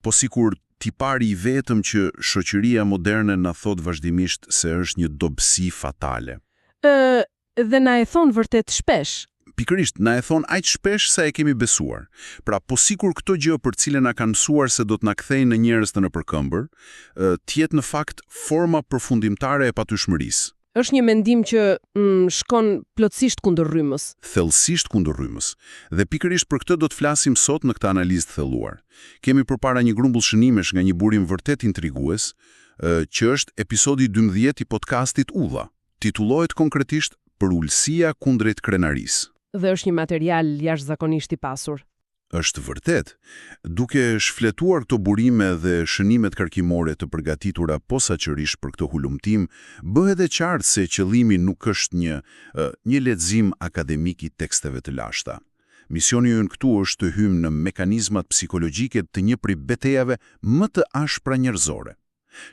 po sikur tipari I vetëm që shoqëria moderne na thot vazhdimisht se është një dobësi fatale. Dhe na e thon vërtet shpesh. Pikërisht, na e thon aq shpesh sa e kemi besuar. Pra, po sikur këto gjë për cilën na kanë mësuar se do të na kthejnë në njerëz të nëpërkëmbër, të jetë në fakt forma përfundimtare e patyshmërisë. Është një mendim që shkon plotësisht kundër rrymës. Thellësisht kundër rrymës. Dhe pikërisht për këtë do të flasim sot në këtë analizë të thelluar. Kemi përpara një grumbull shënimesh nga një burim vërtet intrigues, që është episodi 12 I podcastit Udha. Titullohet konkretisht Për ulësia kundrejt krenarisë. Dhe është një material jashtëzakonisht I pasur. Është vërtet. Duke shfletuar këto burime dhe shënimet kërkimore të përgatitura posaçërisht për këtë hulumtim, bëhet e qartë se qëllimi nuk është një lexim akademik I teksteve të lashta. Misioni ynë këtu është të hymë në mekanizmat psikologjike të një prej betejave më të ashpra njerëzore.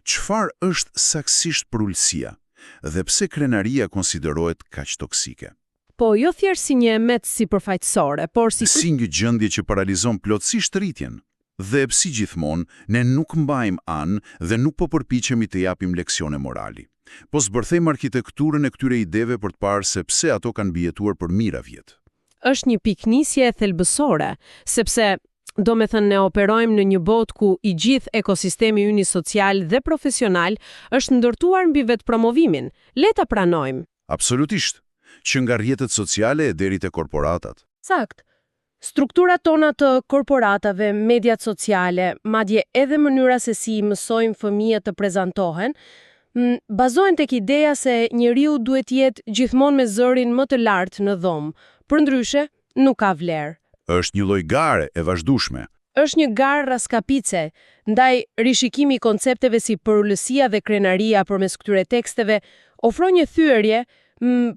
Çfarë është saktësisht përulësia dhe pse krenaria konsiderohet kaq toksike? Po, jo thjesht si një emet sipërfaqësore, por si një gjendje që paralizon plotësisht rritjen. Dhe si gjithmonë, ne nuk mbajmë anë dhe nuk po përpiqemi të japim leksione morali. Po zbërthejmë arkitekturën e këtyre ideve për të parë se pse ato kanë mbijetuar për mijëra vjet. Është një piknisje e thelbësore, sepse do me thënë ne operojmë në një botë ku I gjithë ekosistemi ynë social dhe profesional është ndërtuar mbi vetë promovimin. Le ta pranojmë. Absolutisht. Që nga rrjetet sociale deri te korporatat. Sakt. Strukturat tona të korporatave, mediat sociale, madje edhe mënyra se si mësojmë fëmijët të prezantohen, bazohen tek ideja se njeriu duhet jetë gjithmonë me zërin më të lartë në dhomë, përndryshe nuk ka vlerë. Është një lloj gare e vazhdueshme. Është një garë raskapice, ndaj rishikimi I koncepteve si përulësia dhe krenaria përmes këtyre teksteve ofron një thyerje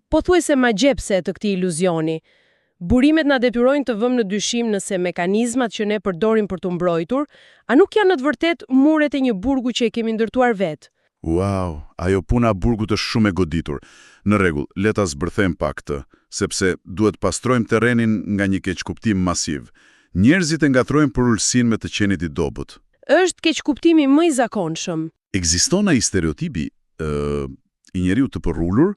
pothuajse magjepse të këtij iluzioni. Burimet na detyrojnë të vëmë në dyshim nëse mekanizmat që ne përdorim për të mbrojtur, a nuk janë në të vërtetë muret e një burgu që e kemi ndërtuar vetë. Wow, ajo puna burgut është shumë e goditur. Në rregull, le ta zbërthejmë pak këtë, sepse duhet pastrojmë terrenin nga një keqkuptim masiv. Njerëzit e ngatrojnë përulësinë me të qenit I dobët. Është keqkuptimi më I zakonshëm. Ekziston ai stereotipi I njeriu të përrullur,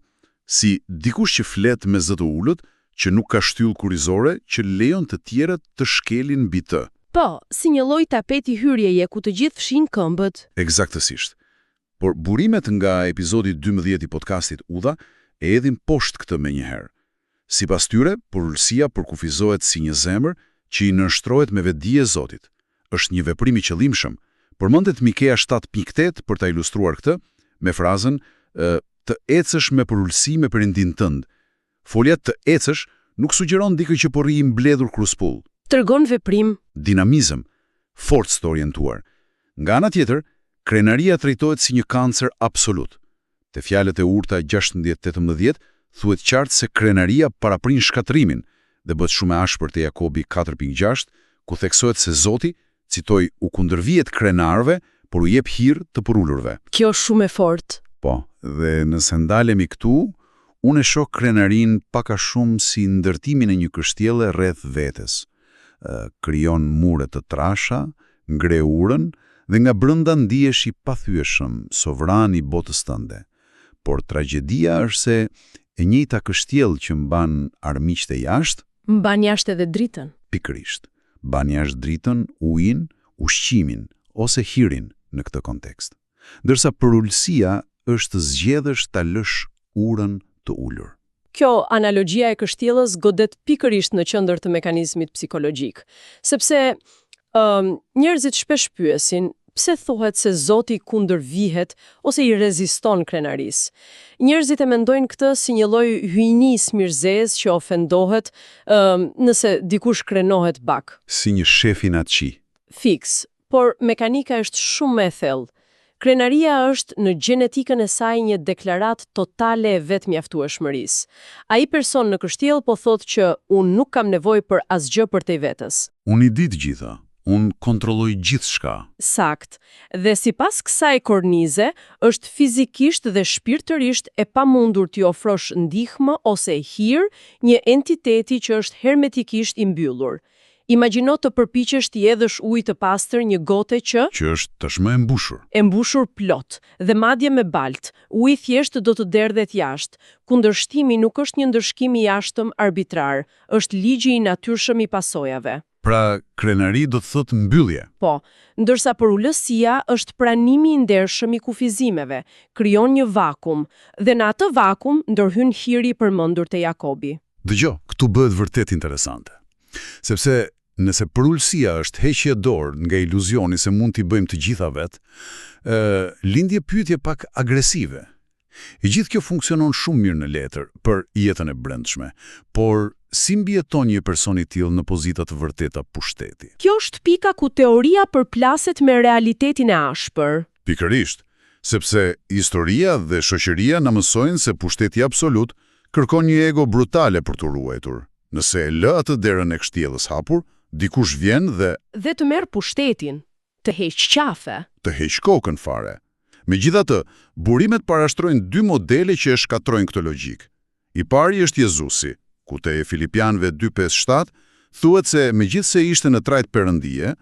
si dikush që flet me zë të ulët, që nuk ka shtyllë kurrizore, që lejon të tjerët të shkelin mbi të. Po, si një lloj tapeti hyrjeje ku të gjithë fshin këmbët. Eksaktësisht. Por burimet nga episodi 12 I podcastit Udha e hedhin poshtë këtë menjëherë. Sipas tyre, përulësia përkufizohet si një zemër që I nënshtrohet me vetdije e Zotit. Është një veprim I qëllimshëm. Përmendet Mikea 7:8 për ta ilustruar këtë me frazën të ecësh me përulësi me Perëndin tënd. Folja të ecësh nuk sugjeron dikë që po rri I mbledhur kruspull. Tregon veprim, dinamizëm, forcë të orientuar. Nga ana tjetër, krenaria trajtohet si një kancer absolut. Te fjalët e urta 16-18 thuhet qartë se krenaria paraprin shkatrimin dhe bëhet shumë e ashpër te Jakobi 4:6, ku theksohet se Zoti, citoj, u kundërvihet krenarëve, por u jep hir të përulurve. Kjo është shumë e fortë. Po, dhe nëse ndalemi këtu, unë e shoh krenarin pak a shumë si ndërtimin e një kështjelle rreth vetes. Krijon mure të trasha, ngre urën dhe nga brenda ndihesh I pathyeshëm, sovran I botës tënde. Por tragjedia është se e njëjta kështjellë që mban armiqtë e jashtë, mban jashtë edhe dritën. Pikërisht. Mban jashtë dritën, ujin, ushqimin ose hirin në këtë kontekst. Ndërsa përulësia është zgjedhësh ta lësh urën të ulur. Kjo analogjia e kështjellës godet pikërisht në qendër të mekanizmit psikologjik, sepse njerëzit shpesh pyesin pse thuhet se Zoti kundërvihet ose I reziston krenarisë. Njerëzit e mendojnë këtë si një lloj hyjnis mirëzes që ofendohet nëse dikush krenohet bak. Si një shef I natçi. Fiks, por mekanika është shumë e thellë. Krenaria është në gjenetikën e saj një deklaratë totale e vetëmjaftueshmërisë. Ai person në kështjellë po thotë që unë nuk kam nevojë për asgjë përtej vetes. Unë I di të gjitha. Unë kontrolloj gjithçka. Sakt. Dhe sipas kësaj kornize, është fizikisht dhe shpirtërisht e pamundur t'i ofrosh ndihmë ose hir një entiteti që është hermetikisht I mbyllur. Imagjino të përpiqesh të hedhësh ujë të pastër një gote që është tashmë e mbushur. e mbushur plot, dhe madje me balt, uji thjesht do të derdhet jashtë. Kundërshtimi nuk është një ndërshkim i jashtëm arbitrar, është ligji i natyrshëm i pasojave. Pra, krenari do të thotë mbyllje. Po, ndërsa përullësia është pranimi i ndershëm i kufizimeve, krijon një vakum, dhe në atë vakum ndërhyn hiri i përmendur te Jakobi. Dëgjoj, këtu bëhet vërtet interesante. Sepse nëse përullësia është heqje dorë nga iluzioni se mund t'i bëjmë të gjitha vetë, lindje pyetje pak agresive. I gjithë kjo funksionon shumë mirë në letër për jetën e brendshme, por si mbijeton një person i tillë në pozita të vërteta pushteti? Kjo është pika ku teoria përplaset me realitetin e ashpër. Pikërisht, sepse historia dhe shoqëria na mësojnë se pushteti absolut kërkon një ego brutale për të ruajtur. Nëse e lë atë derën e kështjellës hapur, dikush vjen dhe Dhe të merr pushtetin, të heq qafe. të heq kokën fare. Megjithatë, burimet parashtrojnë dy modele që e shkatrojnë këtë logjik. I pari është Jezusi, ku te Filipianëve 2:5-7 thuhet se megjithse ishte në trajt perëndie,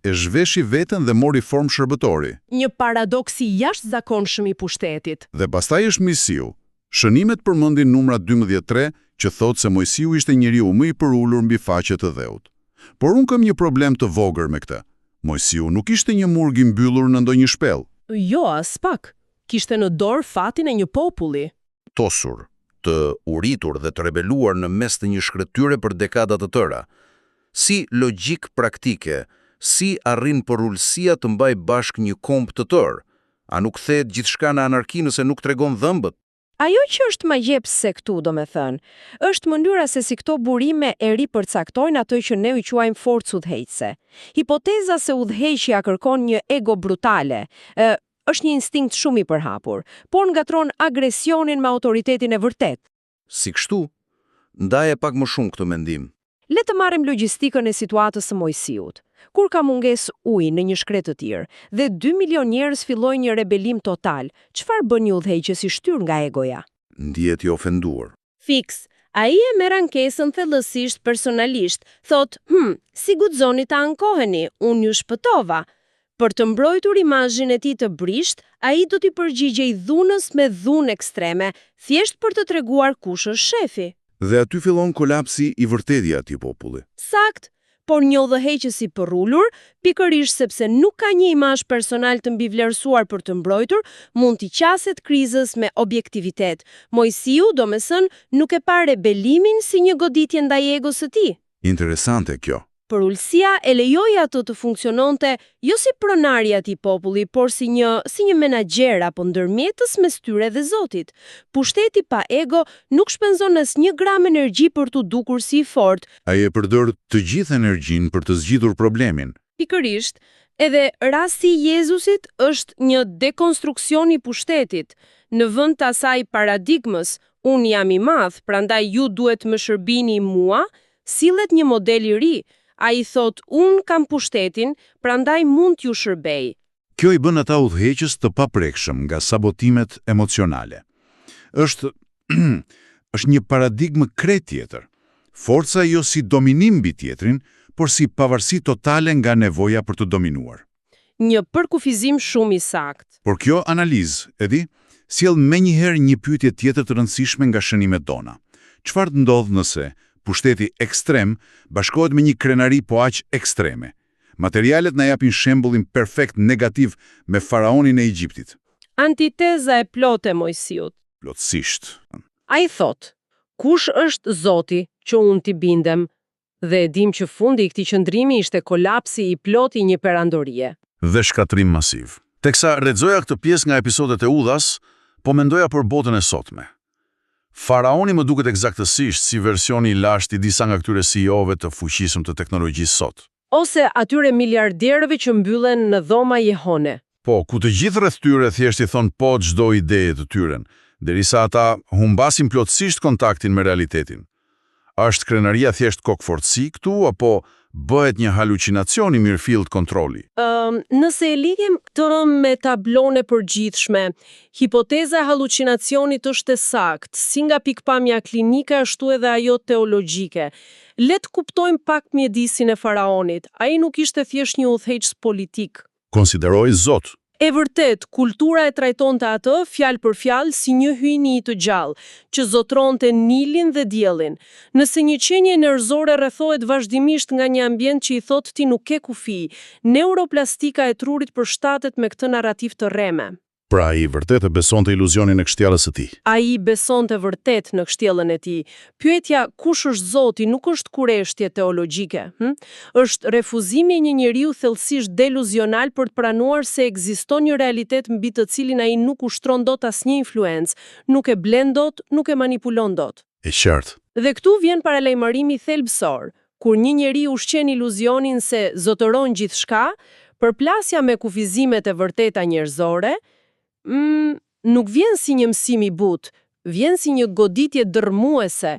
e zhveshi veten dhe mori formë shërbëtori. Një paradoks i jashtëzakonshëm i pushtetit. Dhe pastaj është Mojsiu. Shënimet përmendin numra 12:3 që thotë se Mojsiu ishte njeriu më i përulur mbi faqe të dheut. Por unë kam një problem të vogël me këtë. Mojsiu nuk ishte një murg i mbyllur në ndonjë shpellë. Jo, as pak. Kishte në dorë fatin e një populli. Tosur, të uritur dhe të rebeluar në mes të një shkretyre për dekada të tëra. Si logjik praktike, si arrin përullësia të mbaj bashk një komp të tërë? A nuk thehet gjithçka në anarki nëse nuk tregon dhëmbët? Ajo që është më jepse këtu, do me thënë, është mënyra se si këto burime e ripërcaktojnë ato që ne u quajmë forcë udhëheqëse. Hipoteza se udhëheqja kërkon një ego brutale, është një instinkt shumë i përhapur, por ngatron agresionin me autoritetin e vërtet. Si kështu? Ndaje pak më shumë këtë mendim. Le të marrim logjistikën e situatës së Mojsiut. Kur ka mungesë ujë në një shkret të tillë dhe 2 milion njerëz fillojnë një rebelim total, çfarë bën një udhëheqës i shtyr nga egoja? Ndihet i ofenduar. Fiks, ai e merr ankesën thellësisht personalisht, thot, si guxoni ta ankoheni, unë ju shpëtova. Për të mbrojtur imazhin e tij të brisht, ai do t'i përgjigjej dhunës me dhunë ekstreme, thjesht për të treguar kush është shefi. Dhe aty fillon kolapsi i vërtetë i atij populli. Sakt, por një udhëheqës i përrullur, pikërisht sepse nuk ka një imazh personal të mbivlerësuar për të mbrojtur, mund t'i qaset krizës me objektivitet. Mojsiu, domethënë, nuk e pa rebelimin si një goditje ndaj egos së tij. Interesante kjo. Përullësia e lejoi atë të funksiononte jo si pronari i atij populli, por si një menaxher apo ndërmjetës mes tyre dhe Zotit. Pushteti pa ego nuk shpenzon asnjë gram energji për t'u dukur si i fortë. Ai e përdor të gjithë energjinë për të zgjidhur problemin. Pikërisht, edhe rasti i Jezusit është një dekonstruksion i pushtetit. Në vend të asaj paradigmës, unë jam i madh, prandaj ju duhet më shërbini mua, sillet një model i ri. Ai thot, unë kam pushtetin, prandaj mund t'ju shërbej. Kjo i bën ata udhëheqës të paprekshëm nga sabotimet emocionale. Është një paradigmë krejt tjetër. Forca jo si dominim mbi tjetrin, por si pavarësi totale nga nevoja për të dominuar. Një përkufizim shumë i saktë. Por kjo analizë, sjell menjëherë një pyetje tjetër të rëndësishme nga shënimet tona. Çfarë ndodh nëse pushteti ekstrem bashkohet me një krenari po aq ekstreme? Materialet na japin shembullin perfekt negativ me faraonin e Egjiptit. Antiteza e plotë e Mojsiut. Plotësisht. Ai thot, kush është Zoti që unë t'i bindem? Dhe e dim që fundi i këtij qëndrimi ishte kolapsi i plot i një perandorie. Dhe shkatrim masiv. Teksa lexoja këtë pjesë nga episodet e Udhas, po mendoja për botën e sotme. Faraoni më duket eksaktësisht si versioni i lashtë i disa nga këtyre CEO-ve të fuqishëm të teknologjisë sot. Ose atyre miliarderëve që mbyllen në dhoma jehone. Po, ku të gjithë rreth tyre thjesht i thon po çdo ide të tyren, derisa ata humbasin plotësisht kontaktin me realitetin. A është krenaria thjesht kokfortësi këtu apo bëhet një halucinacion i mirëfillt kontrolli. Nëse e lidhim këtë me tablon e përgjithshme, hipoteza e halucinacionit është e saktë, si nga pikpamja klinike ashtu edhe ajo teologjike. Le të kuptojmë pak mjedisin e faraonit. Ai nuk ishte thjesht një udhëheqës politik. Konsideroi Zot. E vërtet, kultura e trajtonte atë fjalë për fjalë si një hyjni të gjallë, që zotronte Nilin dhe diellin. Nëse një qenie njerëzore rrethohet vazhdimisht nga një ambient që i thotë ti nuk ke kufi, neuroplastika e trurit përshtatet me këtë narrativ të rreme. Pra ai vërtet e besonte iluzionin e kështjellës së tij. Ai besonte vërtet në kështjellën e tij. Pyetja kush është Zoti nuk është kurreshtje teologjike, është refuzimi i një njeriu thellësisht deluzional për të pranuar se ekziston një realitet mbi të cilin ai nuk ushtron dot asnjë influencë, nuk e blen dot, nuk e manipulon dot. E qartë. Dhe këtu vjen paralajmërimi thelbësor, kur një njeriu ushqen iluzionin se zotëron gjithçka, përplasja me kufizimet e vërteta njerëzore, nuk vjen si një mësim i butë, vjen si një goditje dërmuese,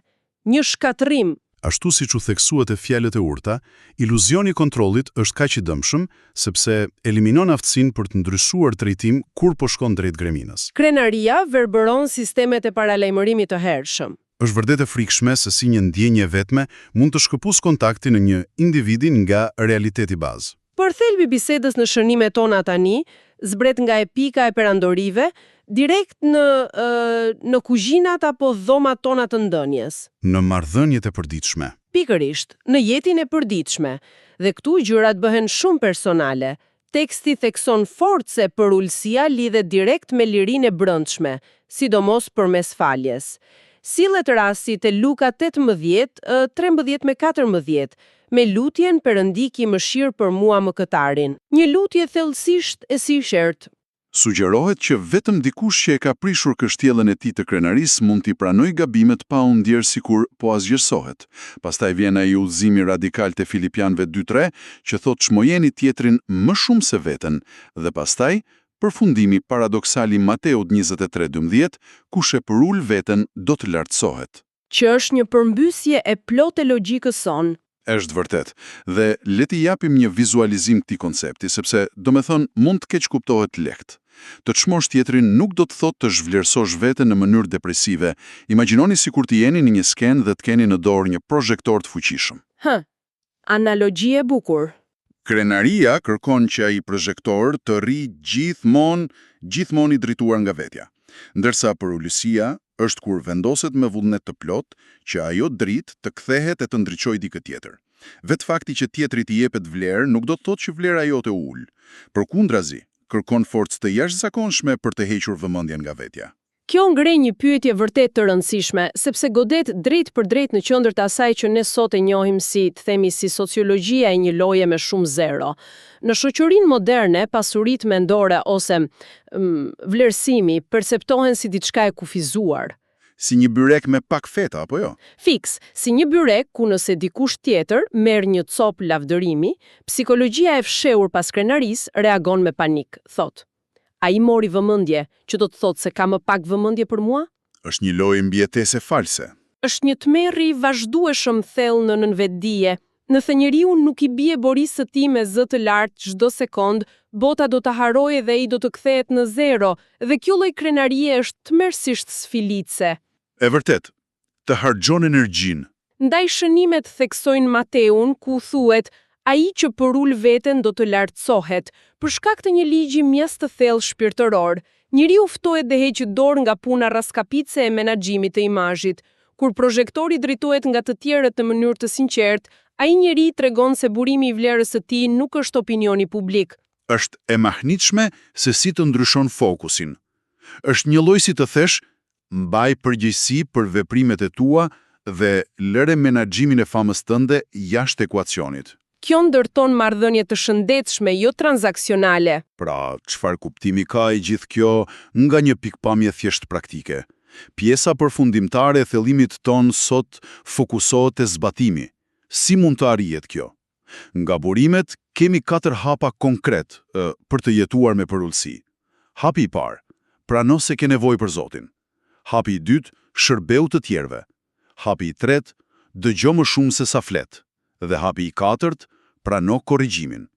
një shkatërrim. Ashtu siç u theksuat e fjalët e urta, iluzioni i kontrollit është kaq i dëmshëm sepse eliminon aftësinë për të ndryshuar drejtim kur po shkon drejt greminës. Krenaria verbëron sistemet e paralajmërimit të hershëm. Është vërtet e frikshme se si një ndjenje vetme mund të shkëpus kontaktin në një individin nga realiteti bazë. Për thelbi bisedës në shënimet tona tani, zbret nga epika e perandorive, direkt në kuzhinat apo dhomat tona të ndënjes. Në marrëdhëniet e përditshme. Pikërisht, në jetën e përditshme. Dhe këtu gjërat bëhen shumë personale. Teksti thekson fort se përullësia lidhet direkt me lirinë e brendshme, sidomos përmes faljes. Sillet rasti te Luka 18, 13-14, me lutjen Perëndi ki mëshirë për mua mëkatarin. Një lutje thellësisht e sinqertë. Sugjerohet që vetëm dikush që e ka prishur kështjellën e tij të krenarisë mund t'i pranojë gabimet pa u ndjerë sikur po asgjësohet. Pastaj vjen ai udhëzimi radikal te Filipianëve 2:3 që thotë çmojeni tjetrin më shumë se veten, dhe pastaj përfundimi paradoksal i Mateut 23:12, kush e përul veten do të lartësohet. Që është një përmbysje e plotë e logjikës sonë. Është vërtet, dhe le t'i japim një vizualizim këtij koncepti, sepse domethënë mund të keq kuptohet lehtë. Të çmosh tjetrin nuk do të thotë të zhvlerësosh veten në mënyrë depresive. Imagjinoni sikur të jeni në një skenë dhe të keni në dorë një projektor të fuqishëm. Analogji e bukur. Krenaria kërkon që ai projektor të rrijë gjithmonë i drejtuar nga vetja, ndërsa përullësia është kur vendoset me vullnet të plot që ajo dritë të kthehet e të ndriçojë dikë tjetër. Vetë fakti që tjetrit i jepet vlerë nuk do të thotë që vlera jote u ul. Përkundrazi, kërkon forcë të jashtëzakonshme për të hequr vëmendjen nga vetja. Kjo ngre një pyetje vërtet të rëndësishme, sepse godet drejt për drejt në qendër të asaj që ne sot e njohim si, të themi, si sociologjia e një loje me shumë zero. Në shoqërinë moderne, pasuritë mendore ose vlerësimi perceptohen si diçka e kufizuar. Si një byrek me pak feta, apo jo? Fiks, si një byrek ku nëse dikush tjetër merr një cop lavdërimi, psikologjia e fshehur pas krenarisë reagon me panik, thotë. A i mori vëmendje, që do të thotë se ka më pak vëmendje për mua? Është një lojë mbijetese false. Është një tmerrje i vazhdueshëm thellë në nënvetdije. Nëse njeriu nuk i bie borisë së tij me zë të lartë çdo sekond, bota do të harojë dhe ai do të kthehet në zero, dhe kjo lloj krenarie është tmerrsisht sfilitse. E vërtet, të harxhon energjinë. Ndaj shënimet theksojnë Mateun ku thuhet ai që përul veten do të lartësohet, për shkak të një ligji mjaft të thellë shpirtëror. Njeriu ftohet dhe heq dorë nga puna raskapitse e menaxhimit të imazhit. Kur projektori drejtohet nga të tjerët në mënyrë të sinqertë, ai njeri tregon se burimi i vlerës së tij nuk është opinioni publik. Është e mahnitshme se si të ndryshon fokusin. Është një lloj si të thesh, mbaj përgjegjësi për veprimet e tua dhe lëre menaxhimin e famës tënde jashtë ekuacionit. Kjo ndërton marrëdhënie të shëndetshme, jo transaksionale. Pra, çfarë kuptimi ka e gjithë kjo nga një pikpamje thjesht praktike? Pjesa përfundimtare e thellimit ton sot fokusohet te zbatimi. Si mund të arrihet kjo? Nga burimet kemi 4 hapa konkret për të jetuar me përullësi. Hapi i parë, prano se ke nevojë për Zotin. Hapi i dytë, shërbeu të tjerëve. Hapi i tretë, dëgjo më shumë se sa flet. Dhe hapi i katërt, prano korrigjimin.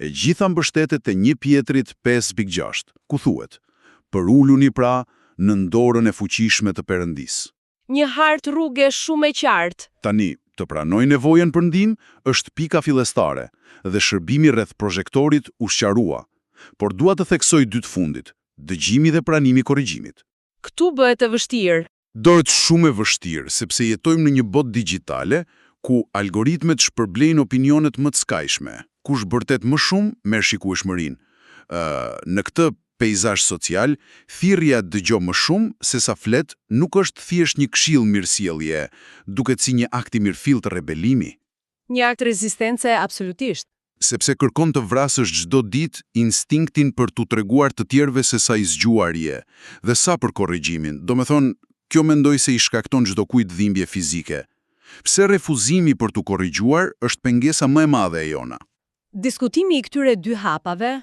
E gjitha mbështetet te 1 Pjetrit 5:6, ku thuhet: "Përuluni pra në dorën e fuqishme të Perëndisë." Një hartë rruge shumë e qartë. Tani, të pranoj nevojën për ndihmë është pika fillestare dhe shërbimi rreth projektorit u sqarua. Por dua të theksoj dy të fundit, dëgjimi dhe pranimi i korrigjimit. Ktu bëhet e vështirë. Dohet shumë e vështirë, sepse jetojmë në një botë digjitale ku algoritmet shpërblejnë opinionet më të skajshme. Kush bërtet më shumë, merr shikueshmërinë. Në këtë peizazh social, thirrja dëgjo më shumë se sa flet nuk është thjesht një këshill mirësjellje, duket si një akt i mirëfill të rebelimi. Një akt rezistence absolutisht. Sepse kërkon të vrasësh çdo ditë instinktin për t'u treguar të tjerëve se sa i zgjuar je, dhe sa për korrigjimin. Domethënë, kjo mendoj se i shkakton çdo kujt dhimbje fizike. Pse refuzimi për t'u korrigjuar është pengesa më e madhe e jona? Diskutimi i këtyre dy hapave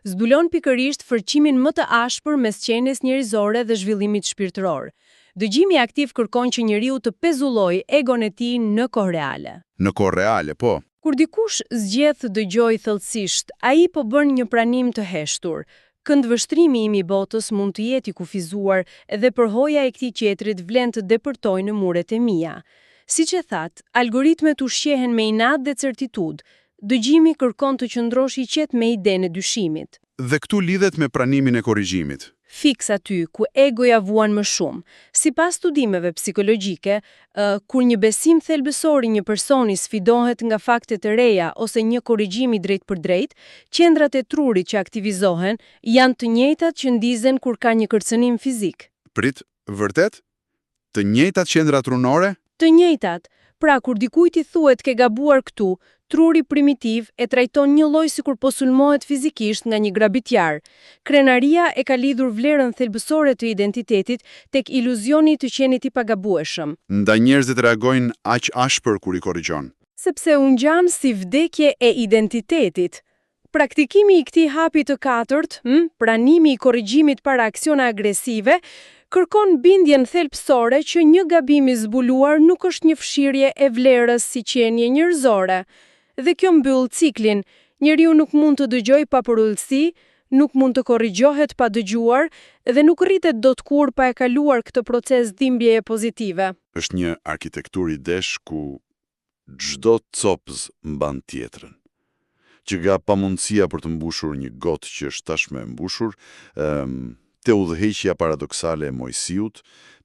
zbulon pikërisht fërqimin më të ashpër mes qenies njerëzore dhe zhvillimit shpirtëror. Dëgjimi aktiv kërkon që njeriu të pezullojë egon e tij në kohë reale. Në kohë reale, po. Kur dikush zgjedh të dëgjojë thellësisht, ai po bën një pranim të heshtur. Këndvështrimi im i botës mund të jetë i kufizuar dhe përhoja e këtij qetrit vlen të depërtojë në muret e mia. Siç e thatë, algoritmet ushqehen me inat dhe certitudë. Dëgjimi kërkon të qëndrosh i qetë me idenë e dyshimit. Dhe këtu lidhet me pranimin e korrigjimit. Fiks aty ku egoja vuan më shumë. Sipas studimeve psikologjike, kur një besim thelbësor i një personi sfidohet nga fakte të reja ose një korrigjim i drejt për drejt, qendrat e trurit që aktivizohen janë të njëjtat që ndizen kur ka një kërcënim fizik. Prit, vërtet? Të njëjtat qendra trunore? Të njëjtat. Pra, kur dikujt i thuhet ke gabuar këtu, truri primitiv e trajton një lloj sikur po sulmohet fizikisht nga një grabitjar. Krenaria e ka lidhur vlerën thelbësore të identitetit tek iluzioni të qenit i pagabueshëm. Nda njerëzit reagojnë aq ashpër kur i korrigjon. Sepse u ngjan si vdekje e identitetit. Praktikimi i këtij hapi të katërt, pranimi i korrigjimit para aksione agresive, kërkon bindjen thelbësore që një gabim i zbuluar nuk është një fshirje e vlerës si qenie njerëzore. Dhe kjo mbyll ciklin, njeriu nuk mund të dëgjojë pa përullësi, nuk mund të korrigjohet pa dëgjuar dhe nuk rritet dot kur pa e kaluar këtë proces dhimbjeje pozitive. Është një arkitektur i desh ku çdo copës mban tjetrën. Që nga pamundësia për të mbushur një gotë që është tashmë e mbushur, te udhëheqja paradoksale e Mojsiut,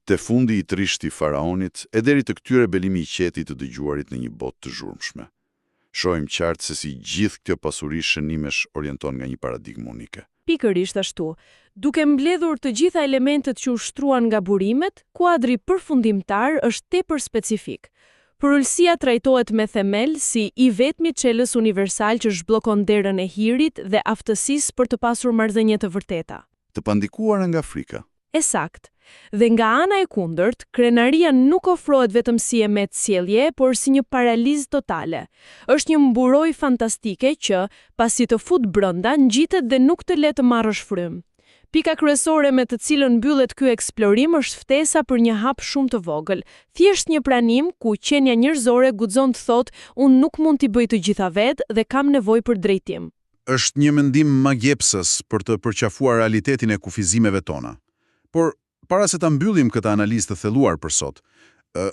te fundi i trisht i faraonit, e deri të këtyre belimi i qetit të dëgjuarit në një botë të zhurmshme. Shohim qartë se si gjithë kjo pasuri shënimesh orienton nga një paradigmë unike. Pikërisht ashtu. Duke mbledhur të gjitha elementet që ushtruan nga burimet, kuadri përfundimtar është tepër specifik. Përullësia trajtohet me themel si i vetmi çelës universal që zhbllokon derën e hirit dhe aftësisë për të pasur marrëdhënie të vërteta. Të pandikuara nga frika. Esakt. Dhe nga ana e kundërt, krenaria nuk ofrohet vetëm si emet sjellje, por si një paralizë totale. Është një mburoj fantastike që, pasi të fut brenda, ngjitet dhe nuk të le të marrësh frymë. Pika kryesore me të cilën mbyllet ky eksplorim është ftesa për një hap shumë të vogël, thjesht një pranim ku qenia njerëzore guxon të thotë unë nuk mund t'i bëj të gjitha vetë dhe kam nevojë për drejtim. Është një mendim magjepsës për të përqafuar realitetin e kufizimeve tona. Por para se ta mbyllim këtë analizë të thelluar për sot,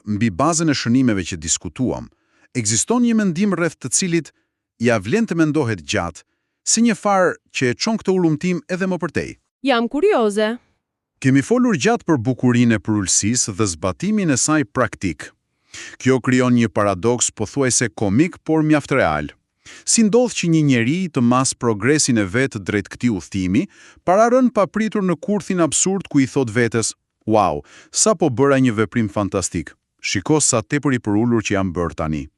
mbi bazën e shënimeve që diskutuam, ekziston një mendim rreth të cilit ja vlen të mendohet gjatë, si një farë që e çon këtë ulumtim edhe më përtej. Jam kurioze. Kemi folur gjatë për bukurinë e përullësisë dhe zbatimin e saj praktik. Kjo krijon një paradoks pothuajse komik, por mjaft real. Si ndodh që një njeri të mas progresin e vetë drejt këtij udhëtimi, para rën papritur në kurthin absurd ku i thot vetes, "Wow, sa po bëra një veprim fantastik. Shiko sa tepër i përullur që jam bërë tani."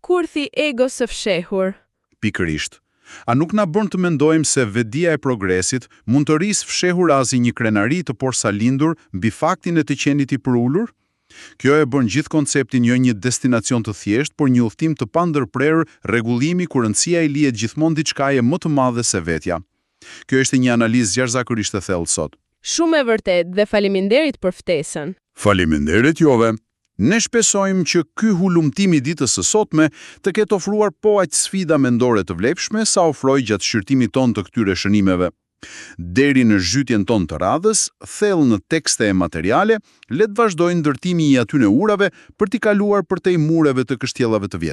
Kurthi ego së fshehur. Pikërisht. A nuk na bën të mendojmë se vetdia e progresit mund të rrisë fshehur azi një krenari të porsalindur mbi faktin e të qenit i përullur? Kjo e bën gjithë konceptin jo një destinacion të thjesht, por një udhtim të pandërprerë rregullimi ku rëndësia i lihet gjithmonë diçkaje më të madhe se vetja. Kjo është një analizë jashtëzakonisht e thellë sot. Shumë e vërtet dhe faleminderit për ftesën. Faleminderit juve. Ne shpresojmë që ky hulumtim i ditës së sotme të ketë ofruar po aq sfida mendore të vlefshme sa ofroi gjatë shqyrtimit ton të këtyre shënimeve. Deri në zhytjen ton të radhës, thellë në tekste e materiale, le të vazhdojë ndërtimi i atyre urave për t'i kaluar përtej mureve të kështjellave të vjetra.